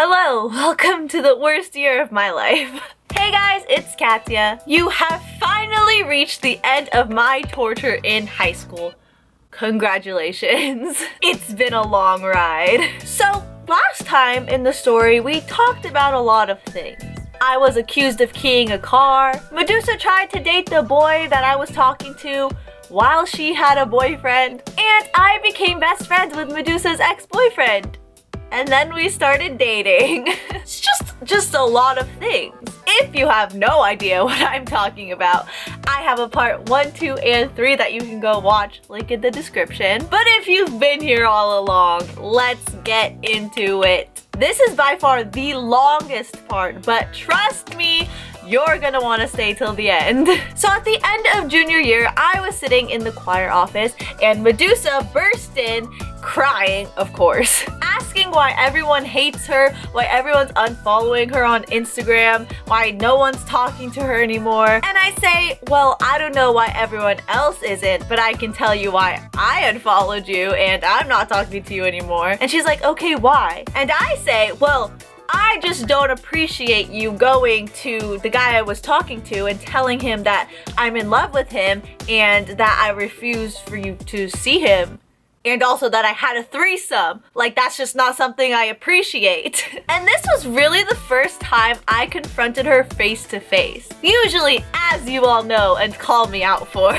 Hello, welcome to the worst year of my life. Hey guys, it's Katya. You have finally reached the end of my torture in high school. Congratulations. It's been a long ride. So, last time in the story, we talked about a lot of things. I was accused of keying a car. Medusa tried to date the boy that I was talking to while she had a boyfriend. And I became best friends with Medusa's ex-boyfriend. And then we started dating. It's just a lot of things. If you have no idea what I'm talking about, I have a part 1, 2, and 3 that you can go watch, link in the description. But if you've been here all along, let's get into it. This is by far the longest part, but trust me, you're gonna want to stay till the end. So at the end of junior year, I was sitting in the choir office and Medusa burst in, crying, of course, asking why everyone hates her, why everyone's unfollowing her on Instagram, why no one's talking to her anymore. And I say, well, I don't know why everyone else isn't, but I can tell you why I unfollowed you and I'm not talking to you anymore. And she's like, okay, why? And I say, well, I just don't appreciate you going to the guy I was talking to and telling him that I'm in love with him and that I refuse for you to see him. And also that I had a threesome. Like, that's just not something I appreciate. And this was really the first time I confronted her face to face. Usually, as you all know and call me out for,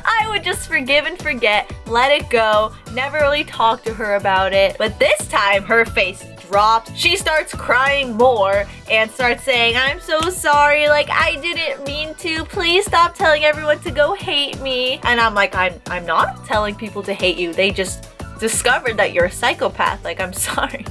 I would just forgive and forget, let it go, never really talk to her about it. But this time, her face dropped. She starts crying more and starts saying, I'm so sorry, like I didn't mean to. Please stop telling everyone to go hate me. And I'm like, I'm not telling people to hate you. They just discovered that you're a psychopath. Like, I'm sorry.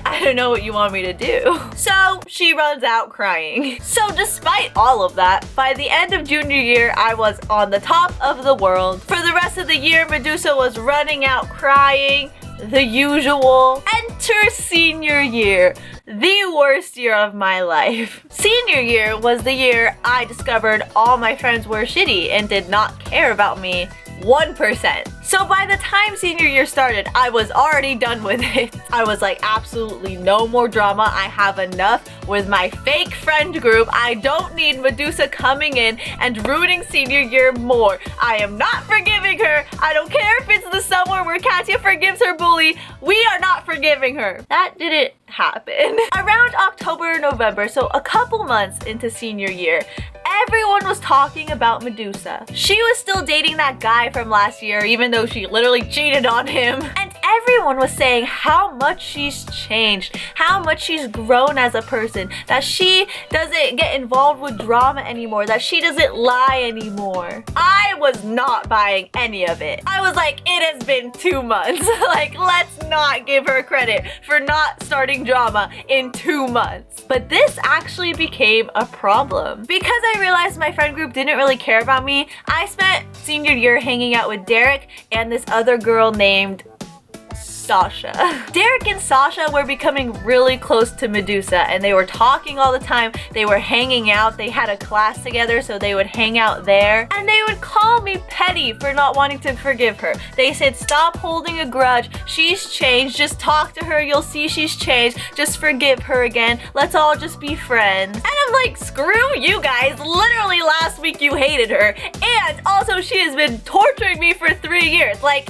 I don't know what you want me to do. So she runs out crying. So despite all of that, by the end of junior year, I was on the top of the world. For the rest of the year, Medusa was running out crying. The usual. Enter senior year, the worst year of my life. Senior year was the year I discovered all my friends were shitty and did not care about me 1%. So by the time senior year started, I was already done with it. I was like, absolutely no more drama. I have enough with my fake friend group. I don't need Medusa coming in and ruining senior year more. I am not forgiving her. I don't care if it's the summer where Katya forgives her bully. We are not forgiving her. That didn't happen. Around October, November, so a couple months into senior year, everyone was talking about Medusa. She was still dating that guy from last year, even though she literally cheated on him. And everyone was saying how much she's changed, how much she's grown as a person, that she doesn't get involved with drama anymore, that she doesn't lie anymore. I was not buying any of it. I was like, it has been 2 months. Like, let's not give her credit for not starting drama in 2 months. But this actually became a problem. Because I realized my friend group didn't really care about me, I spent senior year hanging out with Derek and this other girl named Sasha. Derek and Sasha were becoming really close to Medusa and they were talking all the time. They were hanging out. They had a class together, so they would hang out there. And they would call me petty for not wanting to forgive her. They said, stop holding a grudge. She's changed. Just talk to her. You'll see she's changed. Just forgive her again. Let's all just be friends. And I'm like, screw you guys. Literally last week you hated her. And also she has been torturing me for 3 years. Like,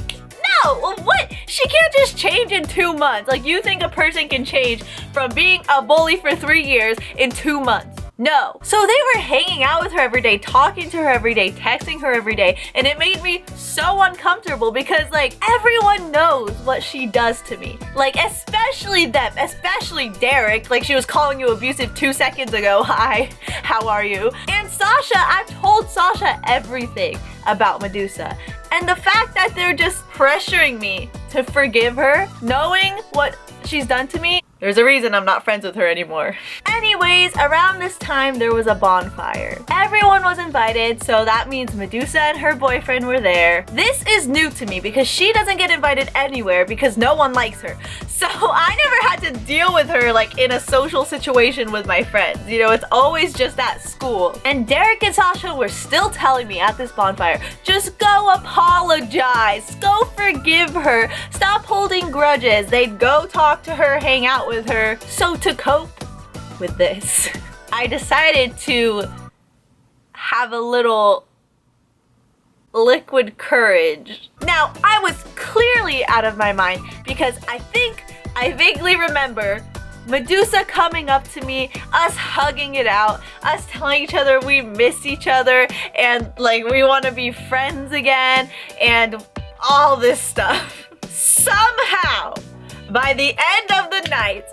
no, what? She can't just change in 2 months. Like, you think a person can change from being a bully for 3 years in 2 months? No. So they were hanging out with her every day, talking to her every day, texting her every day, and it made me so uncomfortable because, like, everyone knows what she does to me. Like, especially them, especially Derek. Like, she was calling you abusive 2 seconds ago. Hi, how are you? And Sasha, I've told Sasha everything about Medusa. And the fact that they're just pressuring me to forgive her, knowing what she's done to me, there's a reason I'm not friends with her anymore. Anyways, around this time, there was a bonfire. Everyone was invited, so that means Medusa and her boyfriend were there. This is new to me because she doesn't get invited anywhere because no one likes her. So I never had to deal with her like in a social situation with my friends. You know, it's always just at school. And Derek and Sasha were still telling me at this bonfire, just go apologize, go forgive her, stop holding grudges. They'd go talk talk to her, hang out with her. So to cope with this, I decided to have a little liquid courage. Now, I was clearly out of my mind because I think I vaguely remember Medusa coming up to me, us hugging it out, us telling each other we miss each other and like we want to be friends again and all this stuff. Somehow, by the end of the night,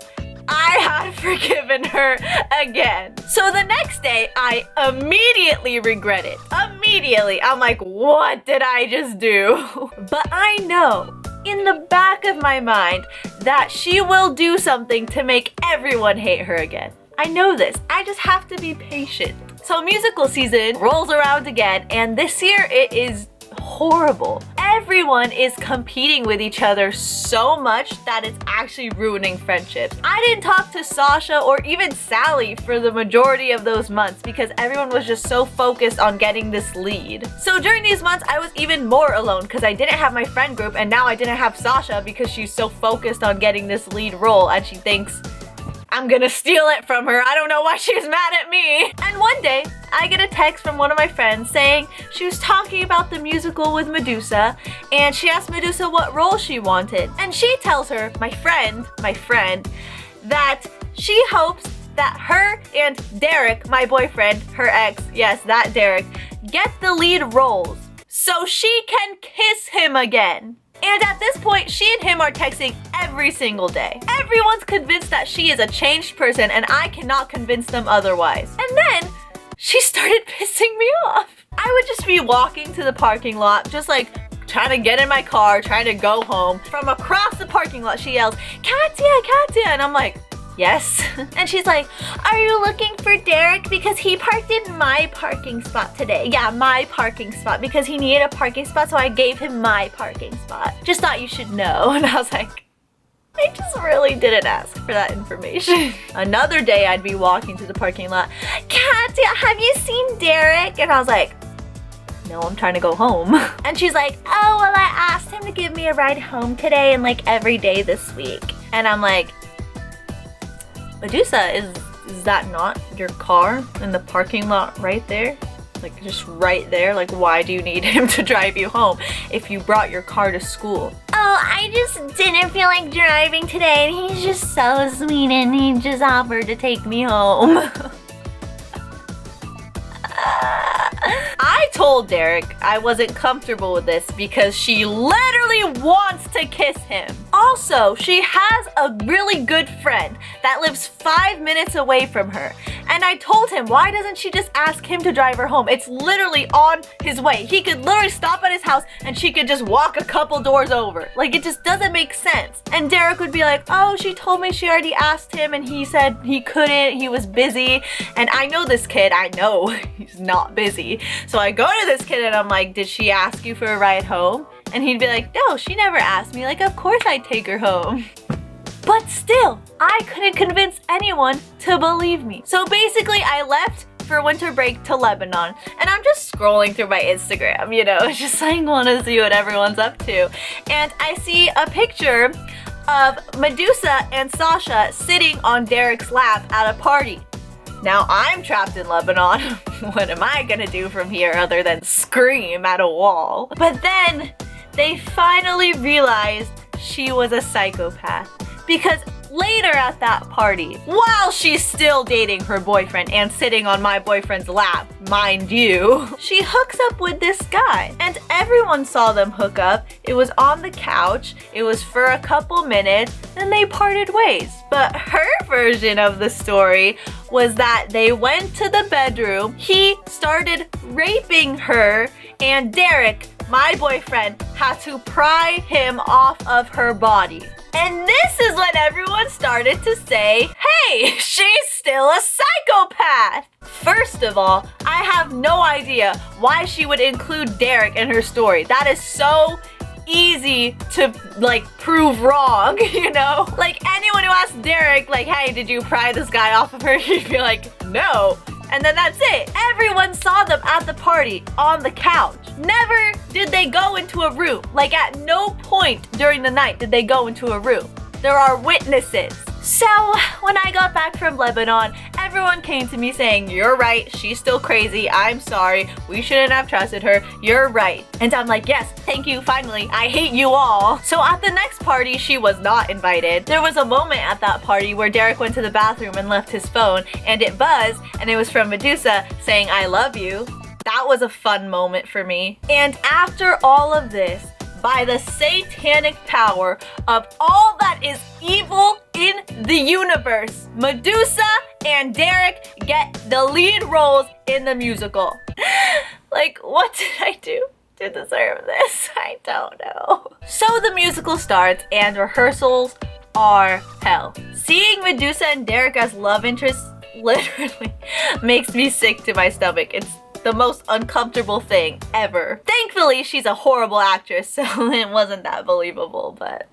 I had forgiven her again. So the next day, I immediately regret it. Immediately. I'm like, what did I just do? But I know in the back of my mind that she will do something to make everyone hate her again. I know this. I just have to be patient. So musical season rolls around again, and this year it is horrible. Everyone is competing with each other so much that it's actually ruining friendships. I didn't talk to Sasha or even Sally for the majority of those months because everyone was just so focused on getting this lead. So during these months, I was even more alone because I didn't have my friend group, and now I didn't have Sasha because she's so focused on getting this lead role and she thinks I'm gonna steal it from her. I don't know why she's mad at me. And one day, I get a text from one of my friends saying she was talking about the musical with Medusa, and she asked Medusa what role she wanted. And she tells her, my friend, that she hopes that her and Derek, my boyfriend, her ex, yes, that Derek, get the lead roles so she can kiss him again. And at this point, she and him are texting every single day. Everyone's convinced that she is a changed person, and I cannot convince them otherwise. And then she started pissing me off. I would just be walking to the parking lot, just like trying to get in my car, trying to go home. From across the parking lot, she yells, "Katya, Katya," and I'm like, yes. And she's like, "Are you looking for Derek? Because he parked in my parking spot today." Yeah, my parking spot, because he needed a parking spot, so I gave him my parking spot. Just thought you should know. And I was like, I just really didn't ask for that information. Another day I'd be walking to the parking lot, "Katya, have you seen Derek?" And I was like, no, I'm trying to go home. And she's like, "Oh, well, I asked him to give me a ride home today and like every day this week." And I'm like, Medusa, is that not your car in the parking lot right there? Like just right there? Like why do you need him to drive you home if you brought your car to school? "Oh, I just didn't feel like driving today and he's just so sweet and he just offered to take me home." I told Derek I wasn't comfortable with this because she literally wants to kiss him. Also, she has a really good friend that lives 5 minutes away from her. And I told him, why doesn't she just ask him to drive her home? It's literally on his way. He could literally stop at his house and she could just walk a couple doors over. Like, it just doesn't make sense. And Derek would be like, "Oh, she told me she already asked him and he said he couldn't, he was busy." And I know this kid, I know he's not busy. So I go to this kid and I'm like, "Did she ask you for a ride home?" And he'd be like, "No, she never asked me. Like, of course I'd take her home." But still, I couldn't convince anyone to believe me. So basically, I left for winter break to Lebanon, and I'm just scrolling through my Instagram, you know, just like want to see what everyone's up to. And I see a picture of Medusa and Sasha sitting on Derek's lap at a party. Now I'm trapped in Lebanon. What am I gonna do from here other than scream at a wall? But then they finally realized she was a psychopath. Because later at that party, while she's still dating her boyfriend and sitting on my boyfriend's lap, mind you, she hooks up with this guy. And everyone saw them hook up. It was on the couch, it was for a couple minutes, and they parted ways. But her version of the story was that they went to the bedroom, he started raping her, and Derek, my boyfriend, had to pry him off of her body. And this is when everyone started to say, hey, she's still a psychopath. First of all, I have no idea why she would include Derek in her story. That is so easy to like prove wrong, you know? Like anyone who asked Derek, like, hey, did you pry this guy off of her? He'd be like, no. And then that's it. Everyone saw them at the party on the couch. Never did they go into a room. Like at no point during the night did they go into a room. There are witnesses. So, when I got back from Lebanon, everyone came to me saying, you're right, she's still crazy, I'm sorry, we shouldn't have trusted her, you're right. And I'm like, yes, thank you, finally, I hate you all. So at the next party, she was not invited. There was a moment at that party where Derek went to the bathroom and left his phone, and it buzzed, and it was from Medusa saying, I love you. That was a fun moment for me. And after all of this, by the satanic power of all that is evil in the universe, Medusa and Derek get the lead roles in the musical. Like, what did I do to deserve this? I don't know. So the musical starts and rehearsals are hell. Seeing Medusa and Derek as love interests literally makes me sick to my stomach. It's the most uncomfortable thing ever. Thankfully, she's a horrible actress, so it wasn't that believable, but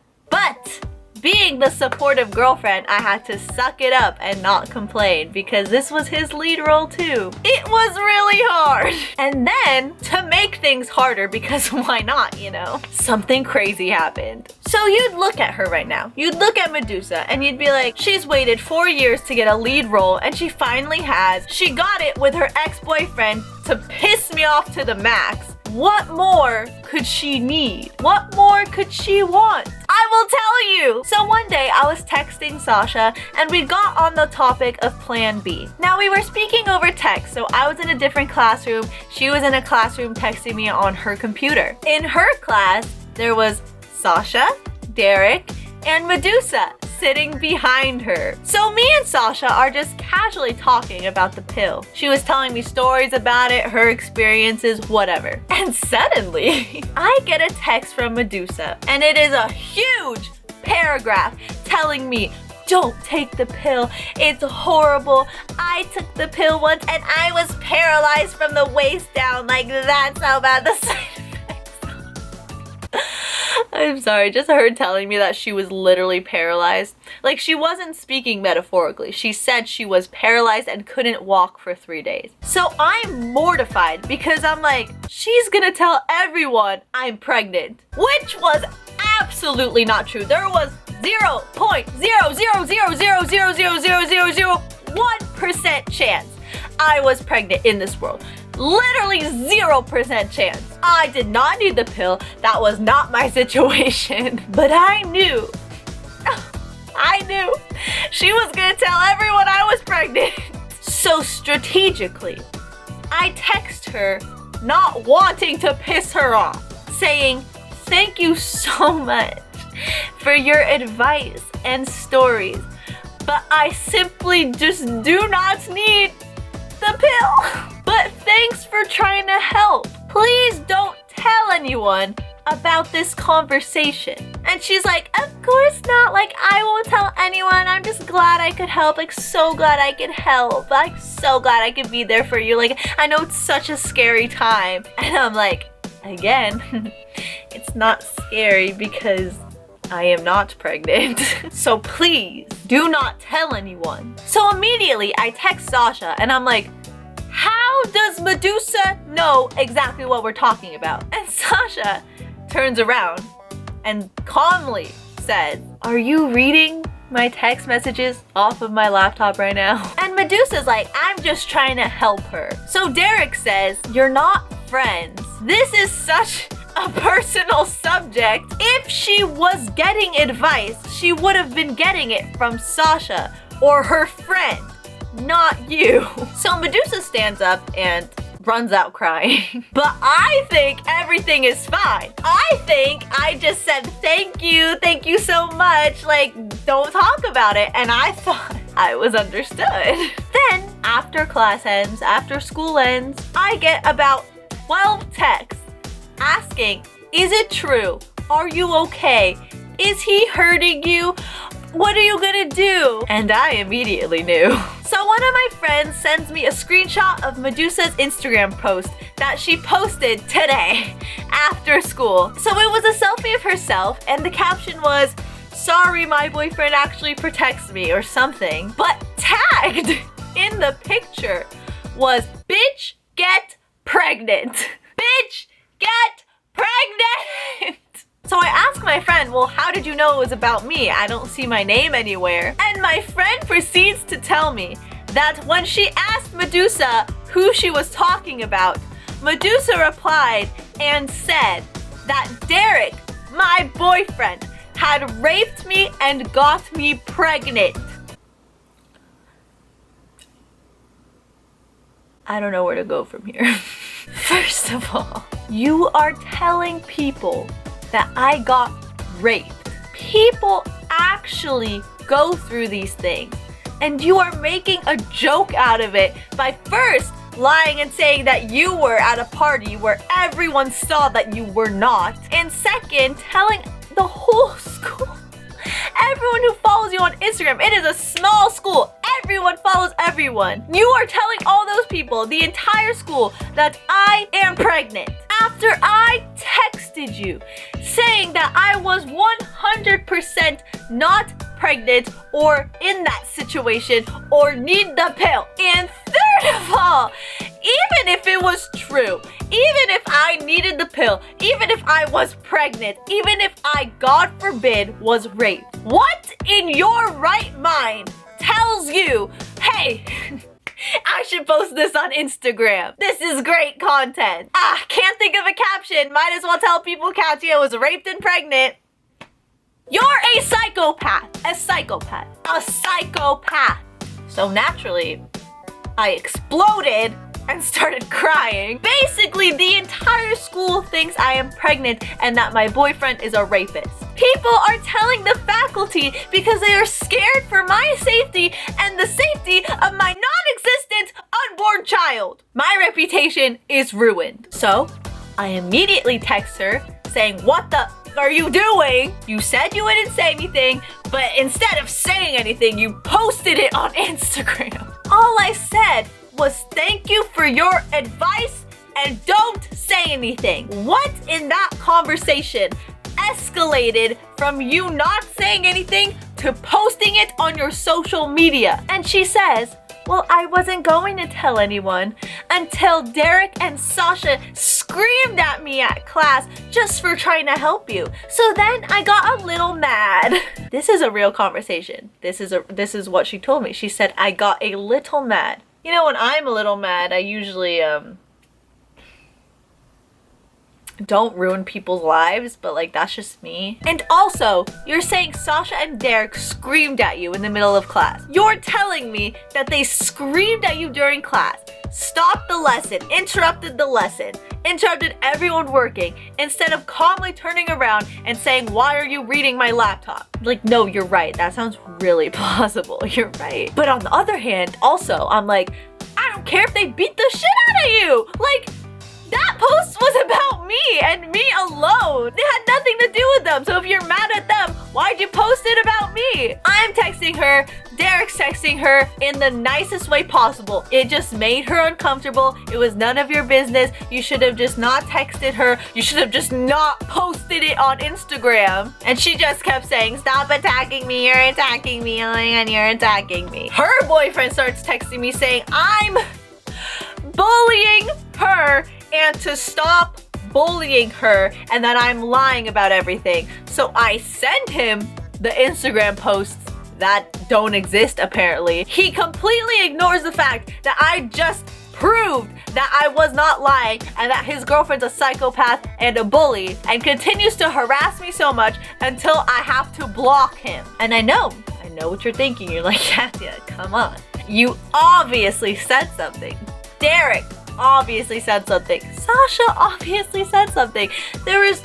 being the supportive girlfriend, I had to suck it up and not complain because this was his lead role too. It was really hard. And then, to make things harder, because why not, you know? Something crazy happened. So you'd look at her right now. You'd look at Medusa and you'd be like, she's waited 4 years to get a lead role and she finally has. She got it with her ex-boyfriend to piss me off to the max. What more could she need? What more could she want? I will tell you! So one day I was texting Sasha and we got on the topic of Plan B. Now we were speaking over text, so I was in a different classroom. She was in a classroom texting me on her computer. In her class, there was Sasha, Derek, and Medusa sitting behind her. So me and Sasha are just casually talking about the pill. She was telling me stories about it, her experiences, whatever. And suddenly, I get a text from Medusa, and it is a huge paragraph telling me, don't take the pill, it's horrible. I took the pill once and I was paralyzed from the waist down. Like, that's how bad the side effects are. I'm sorry, just her telling me that she was literally paralyzed. Like, she wasn't speaking metaphorically. She said she was paralyzed and couldn't walk for 3 days. So I'm mortified because I'm like, she's gonna tell everyone I'm pregnant, which was absolutely not true. There was 0.00000000001% chance I was pregnant in this world. Literally 0% chance. I did not need the pill. That was not my situation. But I knew she was gonna tell everyone I was pregnant. So strategically, I text her, not wanting to piss her off, saying, thank you so much for your advice and stories, but I simply just do not need the pill. But thanks for trying to help. Please don't tell anyone about this conversation. And she's like, of course not. Like, I won't tell anyone. I'm just glad I could help. Like, so glad I could help. Like, so glad I could be there for you. Like, I know it's such a scary time. And I'm like, again, it's not scary because I am not pregnant. So please do not tell anyone. So immediately I text Sasha and I'm like, how does Medusa know exactly what we're talking about? And Sasha turns around and calmly says, are you reading my text messages off of my laptop right now? And Medusa's like, I'm just trying to help her. So Derek says, you're not friends. This is such a personal subject. If she was getting advice, she would have been getting it from Sasha or her friend, not you. So Medusa stands up and runs out crying. But I think everything is fine. I think I just said thank you so much, like, don't talk about it, and I thought I was understood. Then after class ends, after school ends, I get about 12 texts asking, is it true? Are you okay? Is he hurting you? What are you gonna do? And I immediately knew. So one of my friends sends me a screenshot of Medusa's Instagram post that she posted today after school. So it was a selfie of herself and the caption was, sorry, my boyfriend actually protects me or something. But tagged in the picture was, bitch, get pregnant. Bitch, get pregnant. So I asked my friend, well, how did you know it was about me? I don't see my name anywhere. And my friend proceeds to tell me that when she asked Medusa who she was talking about, Medusa replied and said that Derek, my boyfriend, had raped me and got me pregnant. I don't know where to go from here. First of all, you are telling people that I got raped. People actually go through these things, and you are making a joke out of it by first lying and saying that you were at a party where everyone saw that you were not, and second, telling the whole school, everyone who follows you on Instagram, it is a small school, everyone follows everyone. You are telling all those people, the entire school, that I am pregnant after I texted you saying that I was 100% not pregnant or in that situation or need the pill. And third of all, even if it was true, even if I needed the pill, even if I was pregnant, even if I, God forbid, was raped, what in your right mind tells you, hey, I should post this on Instagram. This is great content. Can't think of a caption. Might as well tell people Katya was raped and pregnant. You're a psychopath. A psychopath. A psychopath. So naturally, I exploded and started crying. Basically, the entire school thinks I am pregnant and that my boyfriend is a rapist. People are telling the faculty because they are scared for my safety and the safety of my non-existent unborn child. My reputation is ruined. So, I immediately text her saying, what the are you doing? You said you wouldn't say anything, but instead of saying anything, you posted it on Instagram. All I said was thank you for your advice and don't say anything. What in that conversation escalated from you not saying anything to posting it on your social media? And she says, well, I wasn't going to tell anyone until Derek and Sasha screamed at me at class just for trying to help you. So then I got a little mad. This is a real conversation. This is what she told me. She said, I got a little mad. You know, when I'm a little mad, I usually don't ruin people's lives, but like that's just me. And also, you're saying Sasha and Derek screamed at you in the middle of class. You're telling me that they screamed at you during class, stopped the lesson, interrupted the lesson, interrupted everyone working, instead of calmly turning around and saying, why are you reading my laptop? Like, no, you're right. That sounds really plausible. You're right. But on the other hand, also, I'm like, I don't care if they beat the shit out of you. Like, that post was about me and me alone. It had nothing to do with them. So if you're mad at them, why'd you post it about me? I'm texting her, Derek's texting her in the nicest way possible. It just made her uncomfortable. It was none of your business. You should have just not texted her. You should have just not posted it on Instagram. And she just kept saying, stop attacking me, you're attacking me, oh my god, you're attacking me. Her boyfriend starts texting me saying, I'm bullying her and to stop bullying her and that I'm lying about everything. So I send him the Instagram posts that don't exist apparently. He completely ignores the fact that I just proved that I was not lying and that his girlfriend's a psychopath and a bully, and continues to harass me so much until I have to block him. And I know what you're thinking. You're like, Katya, come on. You obviously said something. Derek obviously said something. Sasha obviously said something. There is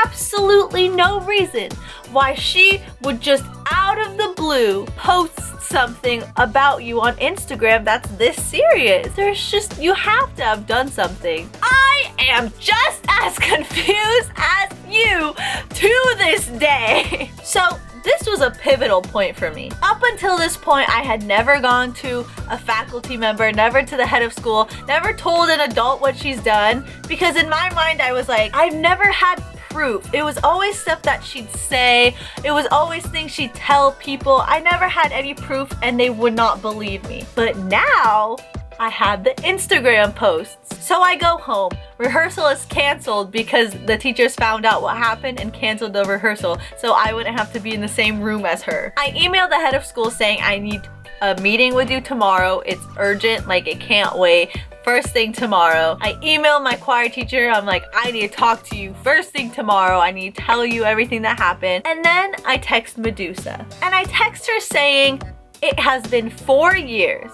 absolutely no reason why she would just out of the blue post something about you on Instagram that's this serious. There's just, you have to have done something. I am just as confused as you to this day. So this was a pivotal point for me. Up until this point, I had never gone to a faculty member, never to the head of school, never told an adult what she's done, because in my mind, I was like, I've never had proof. It was always stuff that she'd say. It was always things she'd tell people. I never had any proof and they would not believe me. But now, I have the Instagram posts. So I go home, rehearsal is canceled because the teachers found out what happened and canceled the rehearsal, so I wouldn't have to be in the same room as her. I emailed the head of school saying I need a meeting with you tomorrow. It's urgent, like it can't wait. First thing tomorrow. I emailed my choir teacher. I'm like, I need to talk to you first thing tomorrow. I need to tell you everything that happened. And then I text Medusa. And I text her saying, it has been 4 years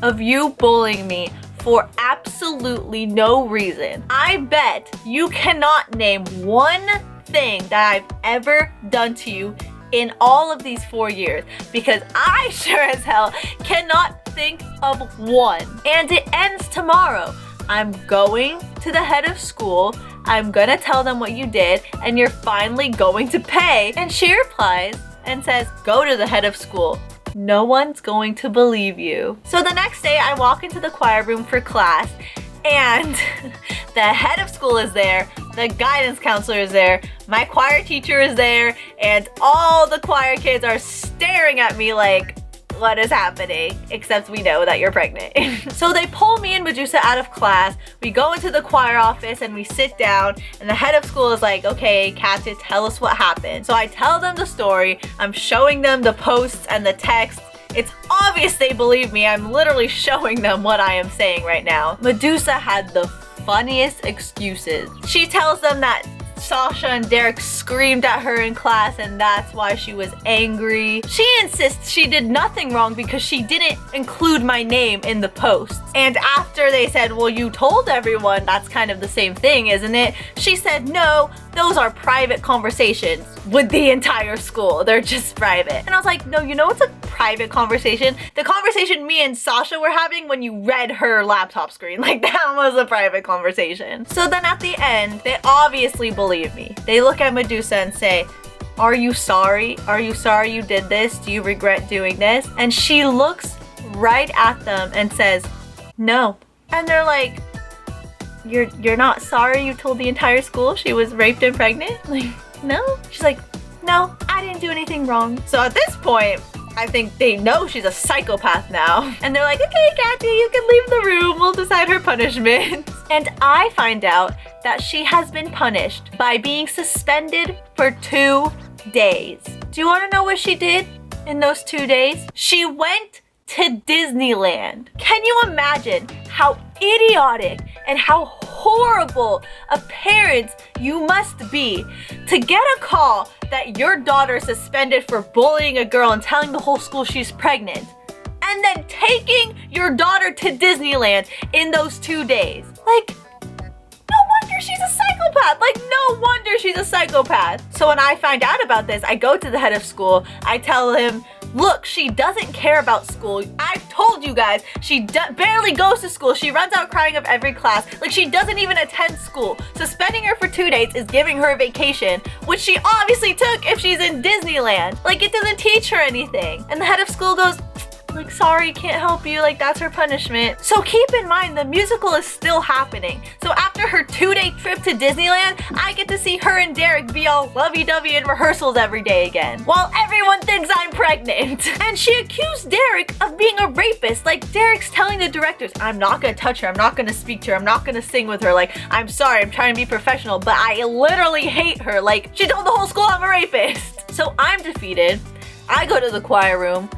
of you bullying me for absolutely no reason. I bet you cannot name one thing that I've ever done to you in all of these 4 years, because I sure as hell cannot think of one. And it ends tomorrow. I'm going to the head of school. I'm gonna tell them what you did, and you're finally going to pay. And she replies and says, go to the head of school. No one's going to believe you. So the next day I walk into the choir room for class, and the head of school is there, the guidance counselor is there, my choir teacher is there, and all the choir kids are staring at me like, what is happening? Except we know that you're pregnant. So they pull me and Medusa out of class. We go into the choir office and we sit down, and the head of school is like, okay, Katya, tell us what happened. So I tell them the story. I'm showing them the posts and the text. It's obvious they believe me. I'm literally showing them what I am saying right now. Medusa had the funniest excuses. She tells them that Sasha and Derek screamed at her in class and that's why she was angry. She insists she did nothing wrong because she didn't include my name in the posts. And after they said, well, you told everyone, that's kind of the same thing, isn't it? She said, no, those are private conversations with the entire school. They're just private. And I was like, no, you know what's a private conversation? The conversation me and Sasha were having when you read her laptop screen. Like, that was a private conversation. So then at the end, they obviously believe me. They look at Medusa and say, are you sorry? Are you sorry you did this? Do you regret doing this? And she looks right at them and says, no. And they're like, you're not sorry you told the entire school she was raped and pregnant? Like, no? She's like, no, I didn't do anything wrong. So at this point, I think they know she's a psychopath now. And they're like, okay, Katya, you can leave the room. We'll decide her punishment. And I find out that she has been punished by being suspended for 2 days. Do you want to know what she did in those 2 days? She went to Disneyland. Can you imagine how idiotic and how horrible of parents you must be to get a call that your daughter is suspended for bullying a girl and telling the whole school she's pregnant, and then taking your daughter to Disneyland in those 2 days? Like, no wonder she's a psychopath. Like, no wonder she's a psychopath. So when I find out about this, I go to the head of school. I tell him, look, she doesn't care about school. I've told you guys, she barely goes to school. She runs out crying of every class. Like, she doesn't even attend school. Suspending her for 2 days is giving her a vacation, which she obviously took if she's in Disneyland. Like, it doesn't teach her anything. And the head of school goes, like, sorry, can't help you, like, that's her punishment. So keep in mind, the musical is still happening. So after her 2-day trip to Disneyland, I get to see her and Derek be all lovey-dovey in rehearsals every day again, while everyone thinks I'm pregnant. And she accused Derek of being a rapist. Like, Derek's telling the directors, I'm not gonna touch her, I'm not gonna speak to her, I'm not gonna sing with her, like, I'm sorry, I'm trying to be professional, but I literally hate her. Like, she told the whole school I'm a rapist. So I'm defeated. I go to the choir room.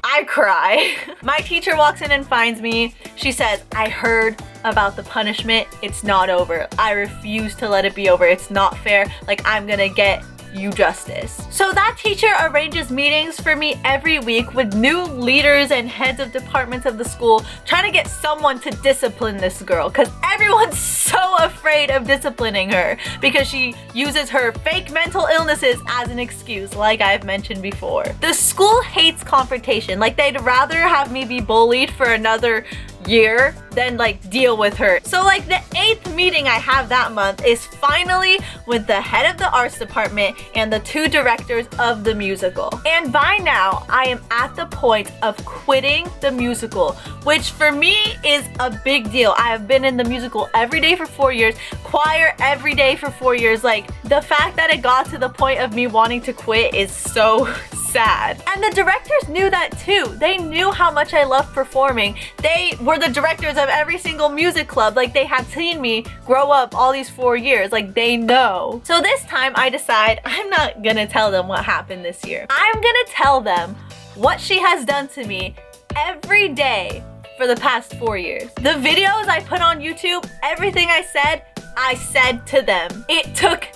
I cry. My teacher walks in and finds me. She says, I heard about the punishment. It's not over. I refuse to let it be over. It's not fair. Like, I'm gonna get you justice. So that teacher arranges meetings for me every week with new leaders and heads of departments of the school, trying to get someone to discipline this girl, because everyone's so afraid of disciplining her because she uses her fake mental illnesses as an excuse, like I've mentioned before. The school hates confrontation. Like, they'd rather have me be bullied for another year than like deal with her. So like the 8th meeting I have that month is finally with the head of the arts department and the 2 directors of the musical. And by now I am at the point of quitting the musical, which for me is a big deal. I have been in the musical every day for 4 years, choir every day for 4 years. Like, the fact that it got to the point of me wanting to quit is so sad. And the directors knew that too. They knew how much I loved performing. They were the directors of every single music club. Like, they had seen me grow up all these 4 years. Like, they know. So this time I decide I'm not gonna tell them what happened this year. I'm gonna tell them what she has done to me every day for the past 4 years. The videos I put on YouTube, everything I said to them. It took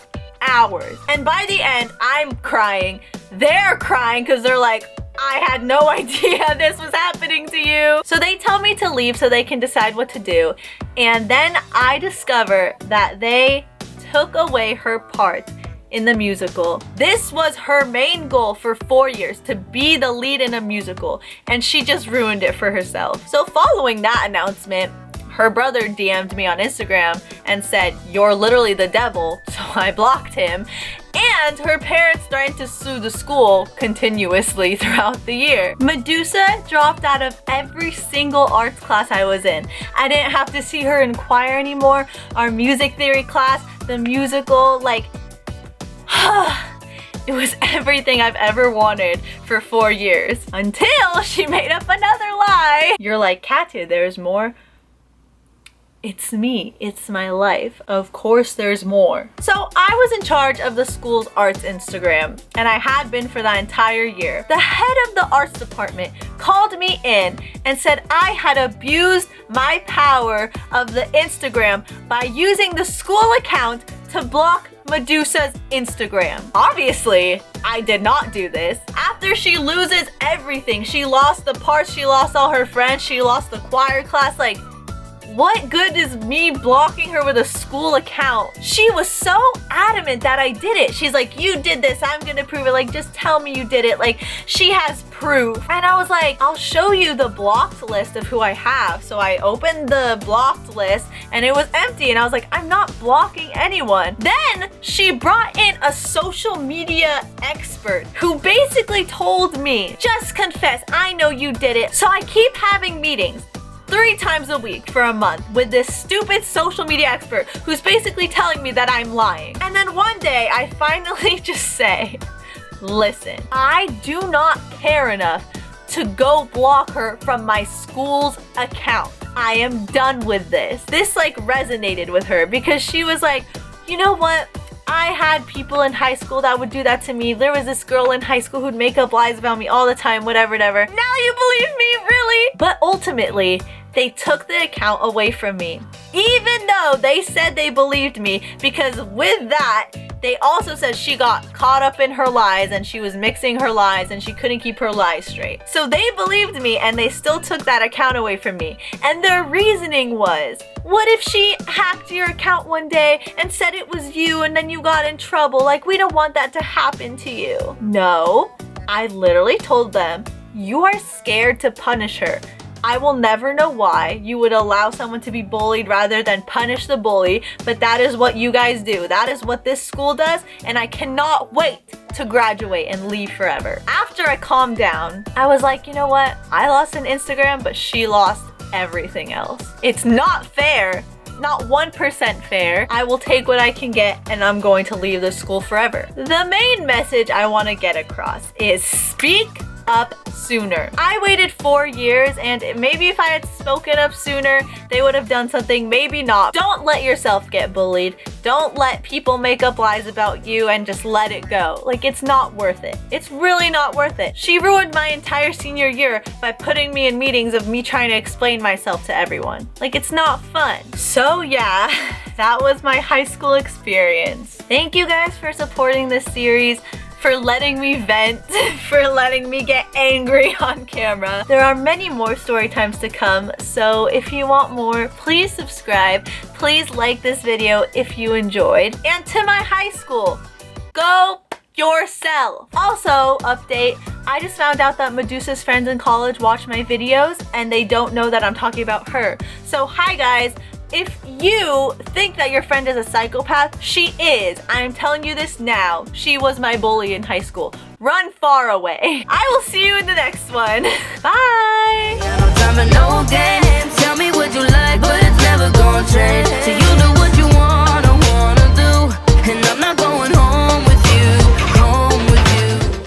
hours. And by the end, I'm crying. They're crying because they're like, I had no idea this was happening to you. So they tell me to leave so they can decide what to do. And then I discover that they took away her part in the musical. This was her main goal for 4 years, to be the lead in a musical, and she just ruined it for herself. So following that announcement, her brother DM'd me on Instagram and said, "You're literally the devil," so I blocked him. And her parents threatened to sue the school continuously throughout the year. Medusa dropped out of every single arts class I was in. I didn't have to see her in choir anymore, our music theory class, the musical, like, it was everything I've ever wanted for 4 years. Until she made up another lie. You're like, Katya, there's more. It's me. It's my life. Of course there's more. So I was in charge of the school's arts Instagram, and I had been for the entire year. The head of the arts department called me in and said I had abused my power of the Instagram by using the school account to block Medusa's Instagram. Obviously, I did not do this. After she loses everything, she lost the parts, she lost all her friends, she lost the choir class, like, what good is me blocking her with a school account? She was so adamant that I did it. She's like, you did this, I'm gonna prove it. Like, just tell me you did it. Like, she has proof. And I was like, I'll show you the blocked list of who I have. So I opened the blocked list and it was empty. And I was like, I'm not blocking anyone. Then she brought in a social media expert who basically told me, just confess, I know you did it. So I keep having meetings 3 times a week for a month with this stupid social media expert who's basically telling me that I'm lying. And then one day I finally just say, listen, I do not care enough to go block her from my school's account. I am done with this. This like resonated with her because she was like, you know what? I had people in high school that would do that to me. There was this girl in high school who'd make up lies about me all the time, whatever. Now you believe me, really? But ultimately, they took the account away from me. Even though they said they believed me, because with that, they also said she got caught up in her lies and she was mixing her lies and she couldn't keep her lies straight. So they believed me and they still took that account away from me. And their reasoning was, what if she hacked your account one day and said it was you and then you got in trouble? Like, we don't want that to happen to you. No, I literally told them, you are scared to punish her. I will never know why you would allow someone to be bullied rather than punish the bully, but that is what you guys do. That is what this school does, and I cannot wait to graduate and leave forever. After I calmed down, I was like, you know what? I lost an Instagram, but she lost everything else. It's not fair. Not 1% fair. I will take what I can get and I'm going to leave this school forever. The main message I want to get across is speak up sooner. I waited 4 years and maybe if I had spoken up sooner, they would have done something, maybe not. Don't let yourself get bullied. Don't let people make up lies about you and just let it go. Like, it's not worth it. It's really not worth it. She ruined my entire senior year by putting me in meetings of me trying to explain myself to everyone. Like, it's not fun. So yeah, that was my high school experience. Thank you guys for supporting this series, for letting me vent, for letting me get angry on camera. There are many more story times to come, so if you want more, please subscribe. Please like this video if you enjoyed. And to my high school, go yourself. Also, update, I just found out that Medusa's friends in college watch my videos and they don't know that I'm talking about her. So hi guys. If you think that your friend is a psychopath, she is. I'm telling you this now. She was my bully in high school. Run far away. I will see you in the next one. Bye!